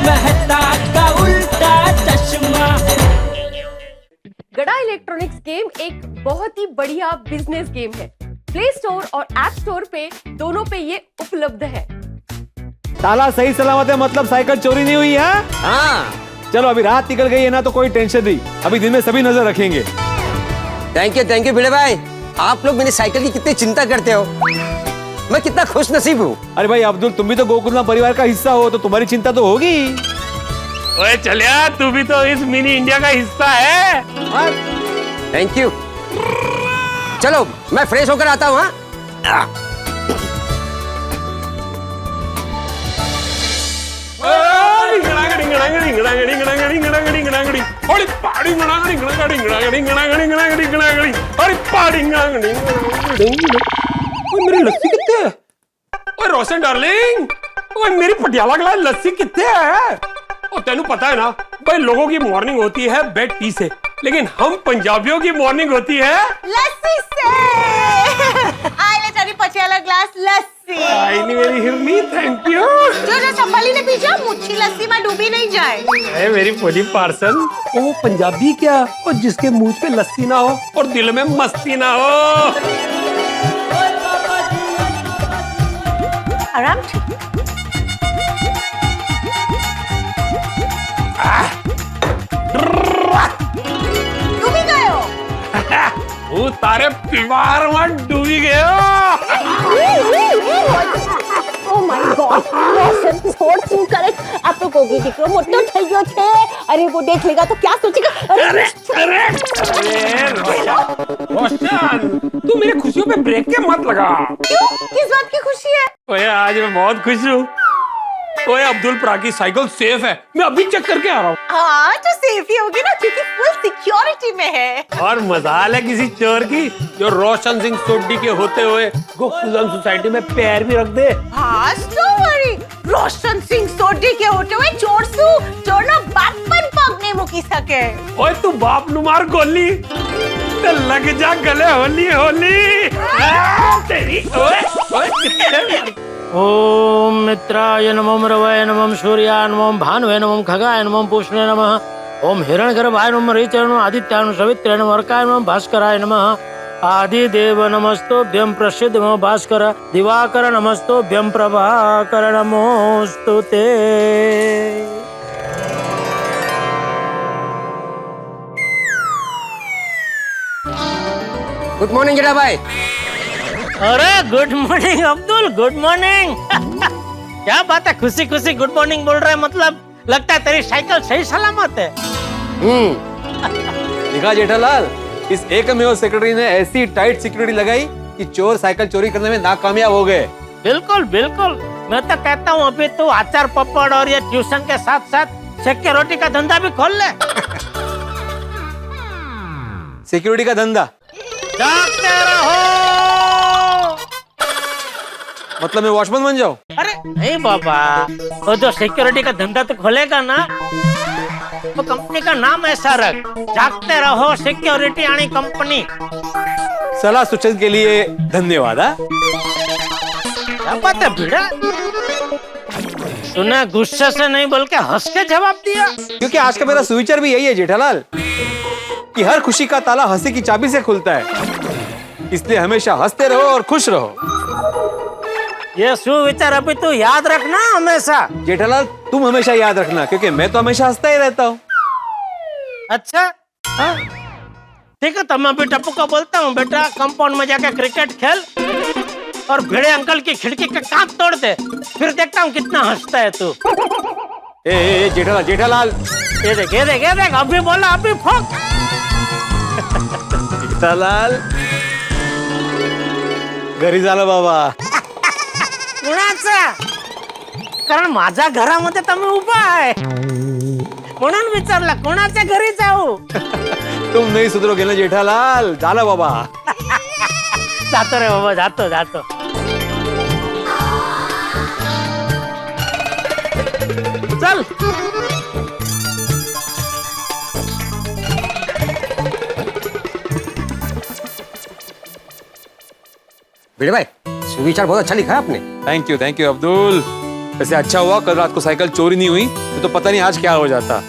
मेहता का उल्टा चश्मा। गड़ा इलेक्ट्रॉनिक्स गेम एक बहुत ही बढ़िया बिजनेस गेम है। प्ले स्टोर और ऐप स्टोर पे दोनों पे ये उपलब्ध है। ताला सही सलामत है, मतलब साइकिल चोरी नहीं हुई है। हाँ। चलो अभी रात निकल गई है ना, तो कोई टेंशन नहीं, अभी दिन में सभी नजर रखेंगे। थैंक यू भिड़े भाई, आप लोग मेरी साइकिल की कितनी चिंता करते हो। मैं कितना खुश नसीब हूँ। अरे भाई अब्दुल, तुम भी तो गोकुलम परिवार का हिस्सा हो, तो तुम्हारी चिंता तो होगी। ओए चलिया, तू भी तो इस मिनी इंडिया का हिस्सा है। Thank you. चलो मैं फ्रेश होकर आता हूँ। मेरी लस्सी कितने है? ओए रोशन डार्लिंग, ओए मेरी पटियाला ग्लास लस्सी कितने है? और तेनू पता है ना भाई, लोगों की मॉर्निंग होती है बेड टी से, लेकिन हम पंजाबियों की मॉर्निंग होती है लस्सी से। आई ले तेरी पटियाला ग्लास लस्सी। आई नहीं मेरी हिरनी, थैंक यू। जो संभाली ने पीछा, मुच्छी लस्सी में डूबी नहीं जाए। अरे मेरी फुली पार्सन, वो पंजाबी क्या, और जिसके मुंह पे लस्सी ना हो और दिल में मस्ती ना हो। आराम डूबी गए हो। वो तारे प्यार में डूबी गया। Oh my God, Roshan sports in correct. आप तो कोगी दिखो मोटो થઈ ગયો છે। अरे वो देख लेगा तो क्या सोचेगा। अरे रोशन, तू मेरी खुशियों पे ब्रेक के मत लगा। क्यों, किस बात की खुशी है? ओए आज मैं बहुत खुश हूँ। ओए अब्दुल प्रा की साइकिल सेफ है, मैं अभी चेक करके आ रहा हूँ। हाँ तो सेफ ही होगी ना, क्योंकि फुल सिक्योरिटी में है। और मजाल है किसी चोर की जो रोशन सिंह सोडी के होते हुए गोकुलम सोसाइटी में पैर भी रख दे। हाँ डोंट वरी, रोशन सिंह सोडी के होते हुए चोर ना बाप पर पग नहीं मुकी सके। ओए तू बाप नु मार गोली, तो लग जा गले होली होली। तेरी ओए ओए ओम मित्राय नमः, रवये नमः, सूर्याय नमः, भानुवे नमः, खगाय नमः, पूष्णे नमः। ओम हिरण्यगर्भाय नमः, ऋचाय नमः, आदित्याय नमः, सवित्राय नमः, अर्काय नमः, भास्कराय नमः। आदिदेव नमस्तुभ्यं, प्रसिद्ध नमो भास्कर, दिवाकर नमस्तुभ्यं, प्रभाकर नमोस्तुते। गुड मॉर्निंग गिरा भाई। अरे good morning Abdul, good morning. क्या बात है, खुशी खुशी गुड मॉर्निंग बोल रहे हैं, मतलब लगता है तेरी साइकिल सही सलामत है। देखा जेठालाल, इस एकमेव सेक्रेटरी ने ऐसी टाइट सिक्योरिटी लगाई कि चोर साइकिल चोरी करने में नाकामयाब हो गए। बिल्कुल बिल्कुल, मैं तो कहता हूँ अभी तो अचार पपड़ और ये ट्यूशन के साथ साथ सिक्योरिटी का धंधा भी खोल ले। सिक्योरिटी का धंधा जागते रहो। मतलब मैं वॉचमैन बन जाऊं? अरे नहीं बाबा, वो जो सिक्योरिटी का धंधा तो खोलेगा ना, तो कंपनी का नाम ऐसा रख, जागते रहो सिक्योरिटी आनी कंपनी। सलाह सूचन के लिए धन्यवाद। क्या बात है भिड़ा, तूने गुस्से से नहीं बोल के हंस के जवाब दिया। क्योंकि आज का मेरा सुविचार भी यही है जेठालाल, कि हर खुशी का ताला हंसी की चाबी से खुलता है, इसलिए हमेशा हंसते रहो और खुश रहो। ये सुविचार अभी तू याद रखना हमेशा। जेठालाल तुम हमेशा याद रखना, क्योंकि मैं तो हमेशा हंसता ही रहता हूँ। अच्छा ठीक है, तो मैं भी टप्पू को बोलता हूँ, बेटा कंपाउंड में जाकर क्रिकेट खेल और भिड़े अंकल की खिड़की का कांच तोड़ दे, फिर देखता हूँ कितना हंसता है तू। ए जेठालाल जेठालाल, ये देख ये देख ये देख, अभी बोला अभी फोक। जेठालाल घरी झालं बाबा। कुणाचा? कारण माझ्या घरामध्ये तर मी उभा आहे, म्हणून विचारला कोणाच्या घरी जाऊ। तुम नहीं सुधरोगे ना जेठालाल, झालं बाबा। जातो रे बाबा, जातो जातो। चल भिड़े भाई, सुविचार बहुत अच्छा लिखा है आपने। Thank you Abdul. वैसे अच्छा हुआ कल रात को साइकिल चोरी नहीं हुई, तो पता नहीं आज क्या हो जाता।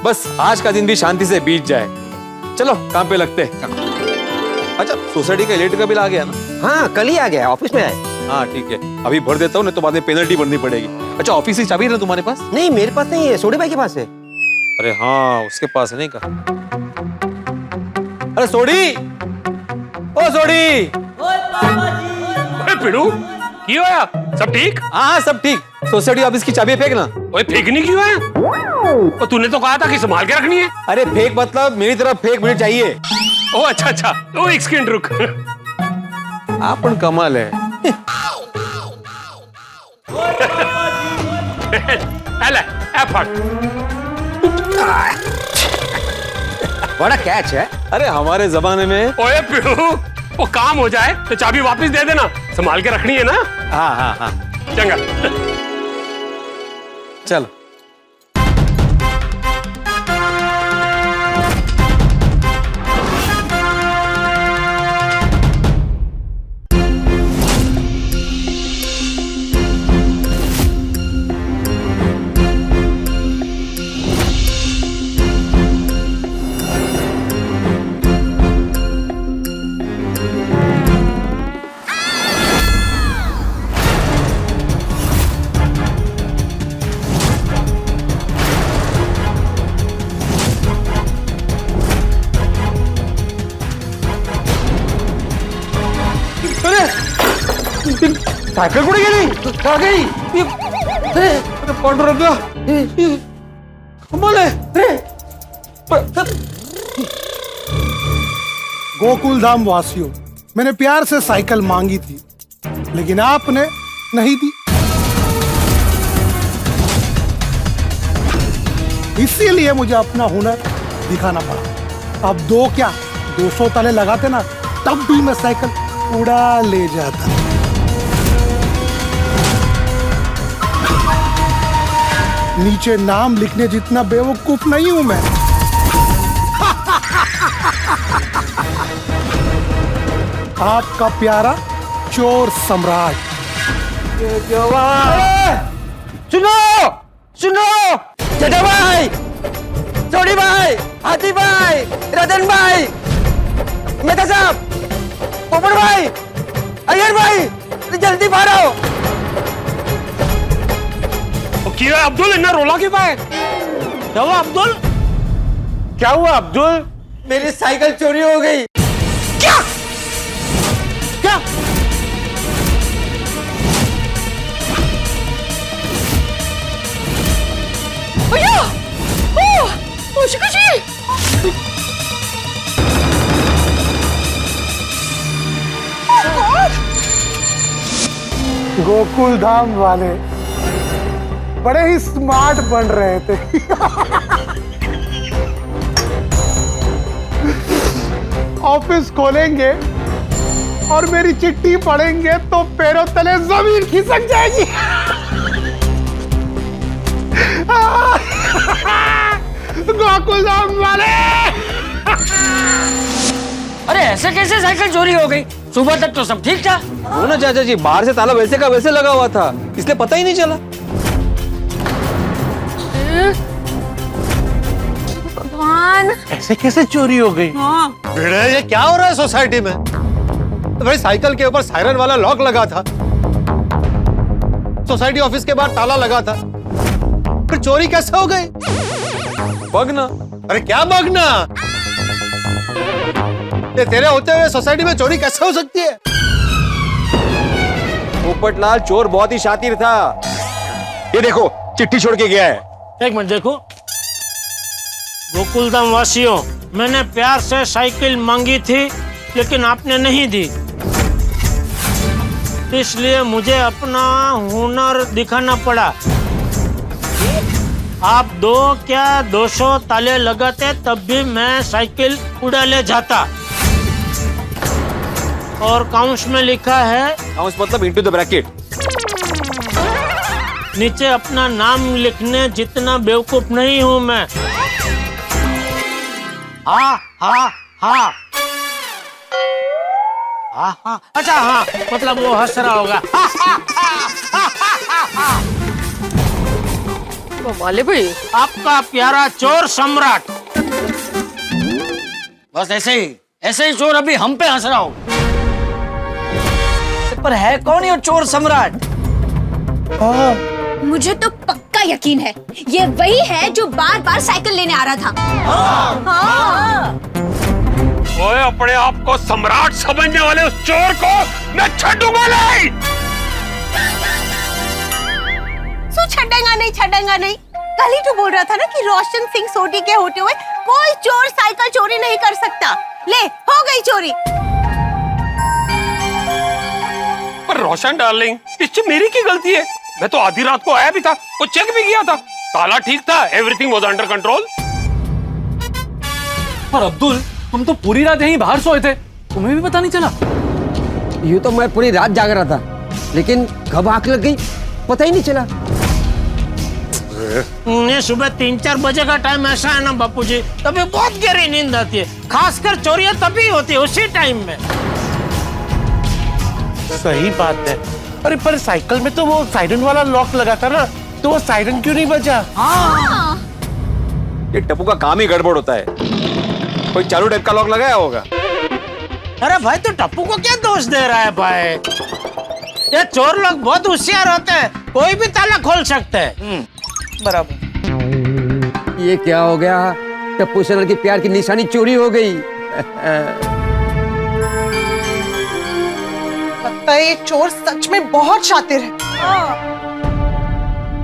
बस आज का दिन भी शांति से बीत जाए। चलो काम पे लगते। अच्छा सोसाइटी का इलेक्ट्रिक का बिल आ गया ना? हाँ कल ही आ गया, ऑफिस में आए। हाँ ठीक है, अभी भर देता हूँ, नहीं तो बाद में पेनल्टी भरनी पड़ेगी। अच्छा ऑफिस की चाबी है ना तुम्हारे पास? नहीं मेरे पास नहीं है, सोडी भाई के पास है। अरे हाँ उसके पास है, नहीं कहा। अरे सोडी, ओ सोडी। अरे पिड़ू की होया? सब ठीक? हाँ सब ठीक। सोसाइटी ऑफिस की चाबी फेंक ना। ओए फेंकनी क्यों है? तो तूने तो कहा था कि संभाल के रखनी है। अरे फेंक मतलब मेरी तरफ फेंक, मुझे चाहिए। ओ अच्छा अच्छा, ओ एक सेकंड रुक। आपन कमाल है। अले एफर्ट। बड़ा कैच है। अरे हमारे जमाने में। ओए पिड़ू, वो काम हो जाए तो चाबी वापस दे देना, संभाल के रखनी है ना। हाँ हाँ हाँ चंगा। चलो। साइकिल कुठे गेली? कहाँ गई? अरे पांडुरंगा, कमाल है। गोकुल धाम वासियों, मैंने प्यार से साइकिल मांगी थी लेकिन आपने नहीं दी, इसीलिए मुझे अपना हुनर दिखाना पड़ा। अब दो क्या 200 ताले लगाते ना, तब भी मैं साइकिल उड़ा ले जाता। नीचे नाम लिखने जितना बेवकूफ नहीं हूं मैं। आपका प्यारा चोर सम्राट। सुनो सुनो, चटा भाई, सोडी भाई, हाथी भाई, रतन भाई, मेहता साहब, पोपट भाई, अय्यर भाई, जल्दी बाहर आओ। क्या अब्दुल, इतना रोला क्यों पाए? क्या हुआ अब्दुल? क्या हुआ अब्दुल? मेरी साइकिल चोरी हो गई। क्या? क्या? भैया, ओह, शिकाजी। गोकुल धाम वाले बड़े ही स्मार्ट बन रहे थे। ऑफिस खोलेंगे और मेरी चिट्ठी पढ़ेंगे तो पैरों तले जमीन खिसक जाएगी। गोकुल धाम वाले। अरे ऐसे कैसे साइकिल चोरी हो गई? सुबह तक तो सब ठीक था। वो ना चाचा जी, बाहर से ताला वैसे का वैसे लगा हुआ था, इसलिए पता ही नहीं चला। भगवान, ऐसे कैसे चोरी हो गई? भिड़े, ये क्या हो रहा है सोसाइटी में? तो भाई साइकिल के ऊपर सायरन वाला लॉक लगा था, सोसाइटी ऑफिस के बाहर ताला लगा था, फिर चोरी कैसे हो गई? बगना। अरे क्या बगना? ये तेरे होते हुए सोसाइटी में चोरी कैसे हो सकती है? पोपटलाल चोर बहुत ही शातिर था। ये देखो चिट्ठी छोड़ के गया है। एक मिनट देखो। गोकुलधाम वासियों, मैंने प्यार से साइकिल मांगी थी लेकिन आपने नहीं दी, इसलिए मुझे अपना हुनर दिखाना पड़ा। आप दो क्या 200 ताले लगाते तब भी मैं साइकिल उड़ा ले जाता। और काउंस में लिखा है, काउंस मतलब इनटू द ब्रैकेट। नीचे अपना नाम लिखने जितना बेवकूफ नहीं हूं मैं। हाँ हाँ हाँ हाँ हाँ, अच्छा हाँ, मतलब वो हंस रहा होगा। वाले भाई आपका प्यारा चोर सम्राट। बस ऐसे ही चोर अभी हम पे हंस रहा हो। पर है कौन ये चोर सम्राट? मुझे तो पक्का यकीन है ये वही है जो बार बार साइकिल लेने आ रहा था। हाँ। ओए अपने आप को सम्राट समझने वाले उस चोर को मैं छूंगा नहीं। छड़ेगा नहीं। कल ही तो बोल रहा था ना कि रोशन सिंह सोढ़ी के होते हुए कोई चोर साइकिल चोरी नहीं कर सकता। ले हो गई चोरी। पर रोशन डार्लिंग, इसमें मेरी की गलती है? मैं तो आधी रात को आया भी था, वो चेक भी किया था, ताला ठीक था, एवरीथिंग वाज अंडर कंट्रोल। पर अब्दुल, तुम तो पूरी रात यहीं बाहर सोए थे, तुम्हें भी पता नहीं चला? यूं तो मैं पूरी रात जाग रहा था, लेकिन कब आंख लग गई पता ही नहीं चला। सुबह 3-4 बजे का टाइम ऐसा है ना बापूजी, तभी बहुत गहरी नींद आती है। खासकर चोरियां तभी होती है उसी टाइम में। सही बात है। अरे पर साइकिल में तो वो सायरन वाला लॉक लगा था ना, तो वो सायरन क्यों नहीं बजा? ये टप्पू का काम ही गड़बड़ होता है, कोई चालू टाइप का लॉक लगाया होगा। अरे भाई तो टप्पू को क्या दोष दे रहा है भाई? ये चोर लोग बहुत होशियार होते हैं, कोई भी ताला खोल सकते हैं। बराबर। ये क्या हो गया? टप्पू सेना की प्यार की निशानी चोरी हो गई। लगता है ये चोर सच में बहुत शातिर है।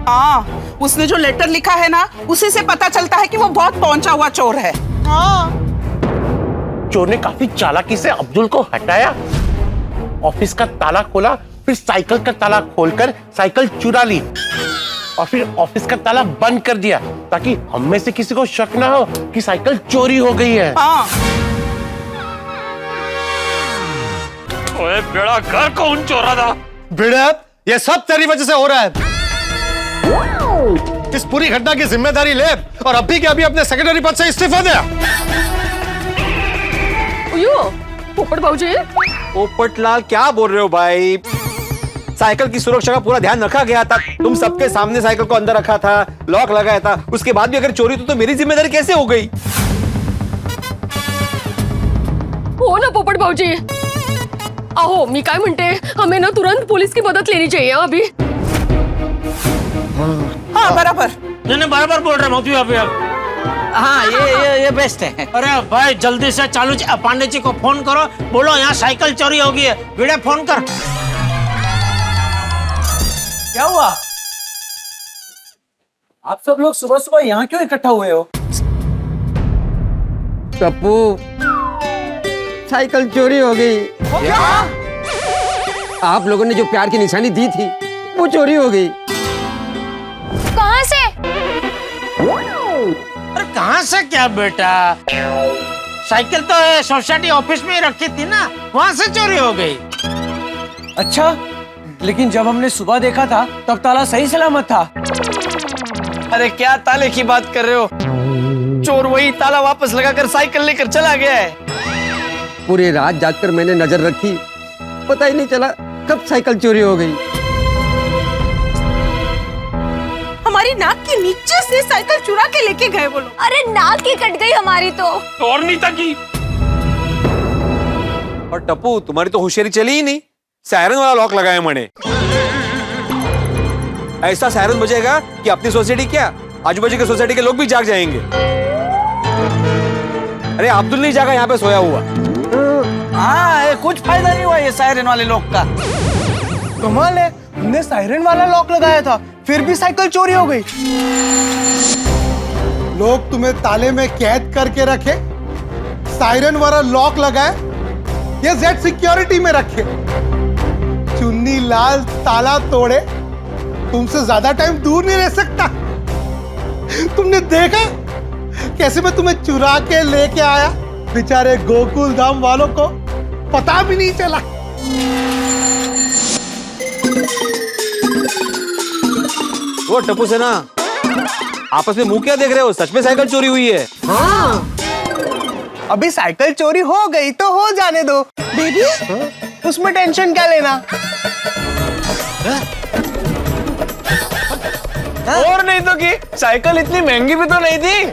हाँ, उसने जो लेटर लिखा है ना, उसी से पता चलता है कि वो बहुत पहुंचा हुआ चोर है। हाँ। चोर ने काफी चालाकी से अब्दुल को हटाया, ऑफिस का ताला खोला, फिर साइकिल का ताला खोलकर साइकिल चुरा ली और फिर ऑफिस का ताला बंद कर दिया ताकि हम में से किसी को शक ना हो कि साइकिल चोरी हो गई है। हाँ। ओए बेड़ा घर कौन चोरा था? बेड़ा, ये सब तेरी वजह से हो रहा है। इस पूरी घटना की जिम्मेदारी ले और अभी के अभी अपने सेक्रेटरी पद से इस्तीफा दे। पोपट बाबूजी। पोपटलाल क्या बोल रहे हो भाई? साइकिल की सुरक्षा का पूरा ध्यान रखा गया था, तुम सबके सामने साइकिल को अंदर रखा था, लॉक लगाया था, उसके बाद भी अगर चोरी तो मेरी जिम्मेदारी कैसे हो गई? हो ना पोपट भाऊजी, अहो मी काय म्हणते, हमें ना तुरंत पुलिस की मदद लेनी चाहिए अभी। हाँ बराबर। नहीं बराबर बोल रहे मोती अभी अब। हाँ ये बेस्ट है। अरे भाई जल्दी से चालू पांडे जी को फोन करो, बोलो यहाँ साइकिल चोरी हो गई है। वीडियो फोन कर। क्या हुआ? आप सब लोग सुबह सुबह यहाँ क्यों इकट्ठा हुए हो? टप्पू, साइकिल चोरी हो गई। क्या? आप लोगों ने जो प्यार की निशानी दी थी वो चोरी हो गई। कहाँ से? अरे कहाँ से क्या बेटा, साइकिल तो सोसाइटी ऑफिस में ही रखी थी ना, वहाँ से चोरी हो गई। अच्छा, लेकिन जब हमने सुबह देखा था तब ताला सही सलामत था। अरे क्या ताले की बात कर रहे हो? चोर वही ताला वापस लगाकर साइकिल लेकर चला गया है। पूरी रात जागकर मैंने नजर रखी, पता ही नहीं चला कब साइकिल चोरी हो गई। हमारी नाक के नीचे से साइकिल चुरा के लेके गए वो लोग। अरे नाक ही कट गई हमारी तो। और नहीं तकी। और टप्पू, तुम्हारी तो होशियारी चली ही नहीं, सायरन वाला लॉक लगाया मैंने। ऐसा सायरन बजेगा कि अपनी सोसाइटी क्या, आजू बाजू के सोसाइटी के लोग भी जाग जाएंगे। अरे अब्दुल नहीं जागा यहाँ पे सोया हुआ। हाँ, कुछ फायदा नहीं हुआ ये सायरन वाले लोग का। कमाल है, हमने सायरन वाला लॉक लगाया था, फिर भी साइकिल चोरी हो गई। लोग तुम्हें ताले में कैद करके रखे, सायरन वाला लॉक लगाए, ये जेड सिक्योरिटी में रखे। चुन्नी लाल ताला तोड़े, तुमसे ज्यादा टाइम दूर नहीं रह सकता। तुमने देखा कैसे मैं तुम्हें चुरा के लेके आया? बेचारे गोकुल धाम वालों को पता भी नहीं चला। वो टप्पू से ना आपस में मुंह क्या देख रहे हो? सच में साइकिल चोरी हुई है? हाँ। अभी साइकिल चोरी हो गई तो हो जाने दो बेबी, उसमें टेंशन क्या लेना। और नहीं तो की साइकिल इतनी महंगी भी तो नहीं थी।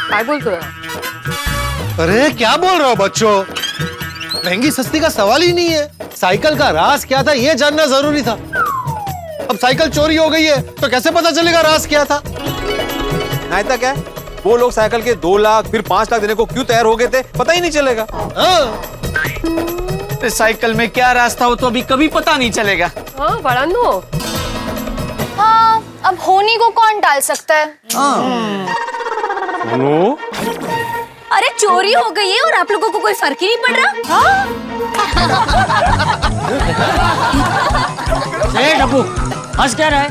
काय बोलतोय? अरे क्या बोल रहे हो बच्चों, महंगी सस्ती का सवाल ही नहीं है। साइकिल का राज क्या था ये जानना जरूरी था। अब साइकिल चोरी हो गई है तो कैसे पता चलेगा राज क्या था। नहीं था क्या, वो लोग साइकिल के 2 लाख फिर 5 लाख देने को क्यों तैयार हो गए थे, पता ही नहीं चलेगा। इस साइकिल में क्या राज था वो तो अभी कभी पता नहीं चलेगा। हाँ बड़ानो। हाँ, अब होनी को कौन टाल सकता है? सोनू, अरे चोरी हो गई है और आप लोगों को कोई फर्क ही नहीं पड़ रहा। टप्पू हंस क्या रहा है?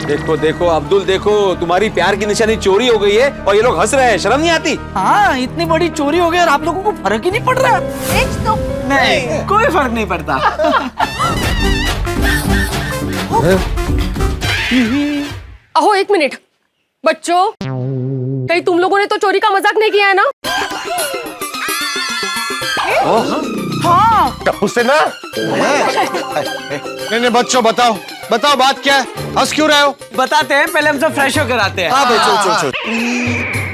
देखो देखो अब्दुल, देखो तुम्हारी प्यार की निशानी चोरी हो गई है और ये लोग हंस रहे हैं, शर्म नहीं आती? हाँ, इतनी बड़ी चोरी हो गई और आप लोगों को फर्क ही नहीं पड़ रहा। तो नहीं, कोई फर्क नहीं पड़ता। अहो एक मिनट बच्चों, कहीं तुम लोगों ने तो चोरी का मजाक नहीं किया है ना? टप्पू से ना। नहीं बच्चों बताओ बताओ बात क्या है, हंस क्यों रहे हो। बताते हैं, पहले हम सब फ्रेश होकर आते हैं। हाँ भाई चल।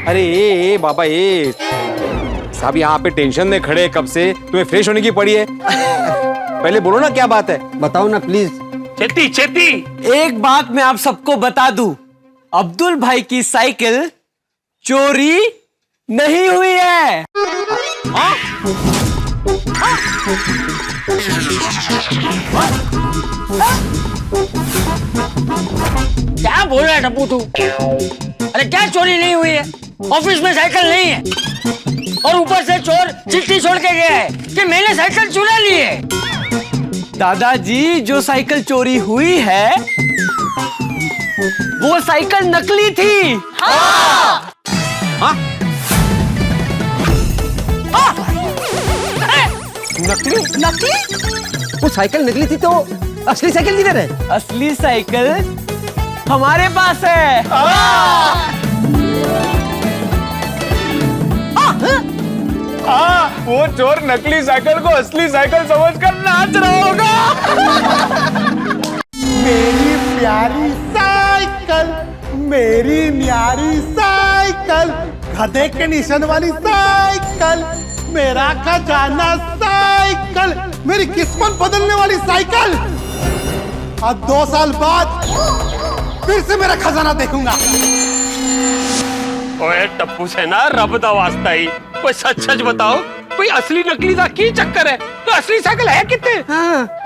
अरे ए बाबा ए साहब, यहाँ पे टेंशन में खड़े कब से, तुम्हें फ्रेश होने की पड़ी है? पहले बोलो ना क्या बात है। बताओ ना प्लीज। चेती चेती। एक बात मैं आप सबको बता दूं, अब्दुल भाई की साइकिल चोरी नहीं हुई है। क्या बोल रहा है टप्पू तू? अरे क्या चोरी नहीं हुई है? ऑफिस में साइकिल नहीं है और ऊपर से चोर चिट्ठी छोड़ के गया है कि मैंने साइकिल चुरा ली है। दादाजी, जो साइकिल चोरी हुई है वो साइकिल नकली थी। हाँ? नकली? वो साइकिल नकली थी तो असली साइकिल किधर है? असली साइकिल हमारे पास है। वो चोर नकली साइकिल को असली साइकिल समझकर नाच रहा होगा। मेरी प्यारी साइकिल, मेरी न्यारी साइकिल, गधे के निशान वाली साइकिल, मेरा खजाना साइकिल, मेरी किस्मत बदलने वाली साइकिल। अब 2 साल बाद फिर से मेरा खजाना देखूंगा। ओए टप्पू से ना रब दा वास्ता ही, कोई सच सच बताओ, कोई असली नकली का की चक्कर है? तो असली साइकिल है कितने?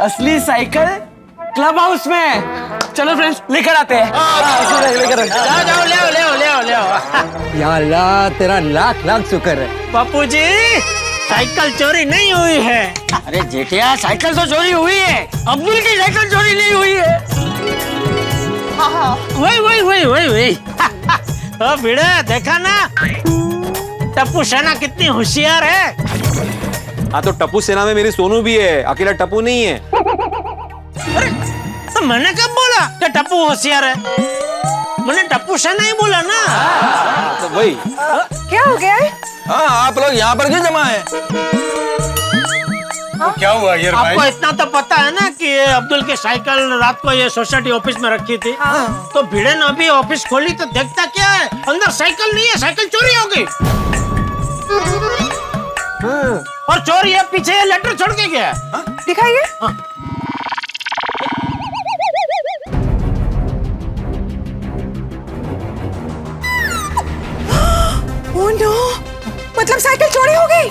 असली साइकिल क्लब हाउस में। चलो फ्रेंड्स, लेकर आते हैं। लेकर जाओ ले। या अल्लाह, तेरा लाख लाख शुक्र है। पप्पू जी, साइकिल चोरी नहीं हुई है। अरे जेठिया, साइकिल तो चोरी हुई है, अब्दुल की साइकिल चोरी नहीं हुई है। वही ओ भिड़े, देखा ना टप्पू सेना कितनी होशियार है। हाँ तो टप्पू सेना में मेरी सोनू भी है, अकेला टप्पू नहीं है। अरे तो मैंने कब बोला कि टप्पू होशियार है? मैंने टप्पू सेना ही बोला ना। तो वही। क्या हो गया है? हाँ, आप लोग यहाँ पर क्यों जमा है? क्या हुआ यार भाई? आपको इतना तो पता है ना कि ये अब्दुल की साइकिल रात को ये सोसाइटी ऑफिस में रखी थी। तो भिड़े ने अभी ऑफिस खोली तो देखता क्या है, अंदर साइकिल नहीं है, साइकिल चोरी हो गई। और चोर ये पीछे ये लेटर छोड़ के गया। दिखाइए। ओह नो, मतलब साइकिल चोरी हो गई।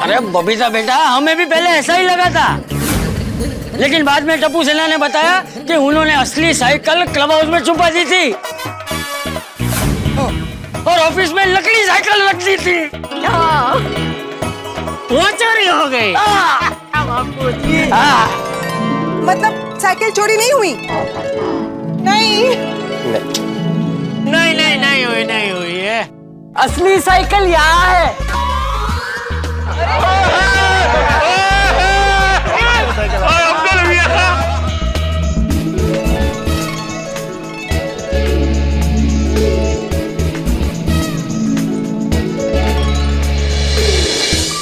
अरे बबीता बेटा, हमें भी पहले ऐसा ही लगा था, लेकिन बाद में टप्पू सेना ने बताया कि उन्होंने असली साइकिल क्लब हाउस में छुपा दी थी और ऑफिस में नकली साइकिल रख दी थी। वो चोरी हो गई। मतलब साइकिल चोरी नहीं हुई? नहीं नहीं हुई है। असली साइकिल यहाँ है।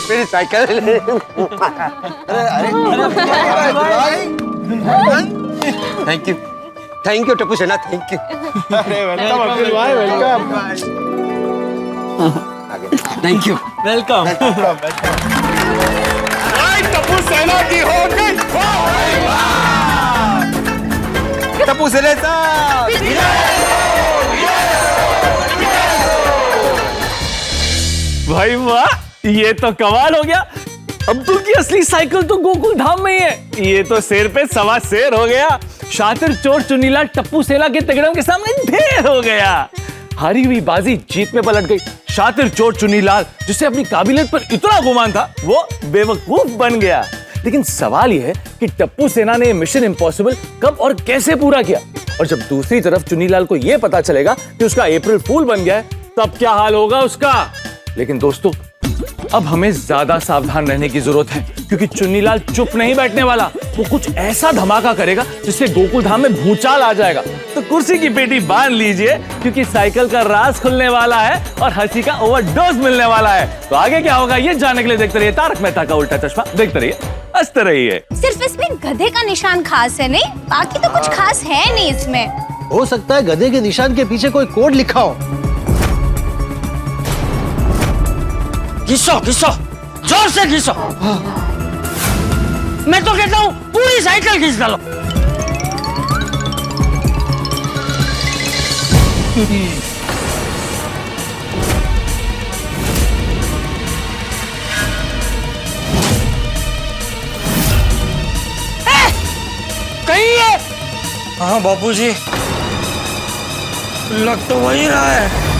मेरी साइकिल। भाई थैंक यू टप्पू सेना, thank you. Thank you. Welcome. Tappu सेना की हो गई। टप्पू सेना साहब। भाई वाह, ये तो कमाल हो गया। अब्दुल की असली साइकिल तो गोकुल धाम में ही है। ये तो शेर पे सवा शेर हो गया। शातिर चोर चुन्नीलाल टप्पू सेना के तगड़ों के सामने ढेर हो गया। हारी हुई बाजी जीत में पलट गई। शातिर चोर चुन्नीलाल, जिसे अपनी काबिलियत पर इतना गुमान था, वो बेवकूफ बन गया। लेकिन सवाल यह है कि टप्पू सेना ने मिशन इम्पॉसिबल कब और कैसे पूरा किया। और जब दूसरी तरफ चुन्नीलाल को यह पता चलेगा कि उसका अप्रैल फूल बन गया है, तब क्या हाल होगा उसका। लेकिन दोस्तों, अब हमें ज्यादा सावधान रहने की जरूरत है, क्योंकि चुन्नीलाल चुप नहीं बैठने वाला। वो कुछ ऐसा धमाका करेगा जिससे गोकुल धाम में भूचाल आ जाएगा। तो कुर्सी की पेटी बांध लीजिए, क्योंकि साइकिल का राज खुलने वाला है और हंसी का ओवरडोज मिलने वाला है। तो आगे क्या होगा ये जानने के लिए देखते रहिए तारक मेहता का उल्टा चश्मा। देखते रहिए, हंसते रहिए। सिर्फ इसमें गधे का निशान खास है, नहीं बाकी तो कुछ खास है नहीं इसमें। हो सकता है गधे के निशान के पीछे कोई कोड लिखा हो। घिसो घिसो, जोर से घिसो। मैं तो कहता हूँ पूरी साइकिल घिस डालो। कहीं है? हाँ बापूजी, लग तो वही रहा है।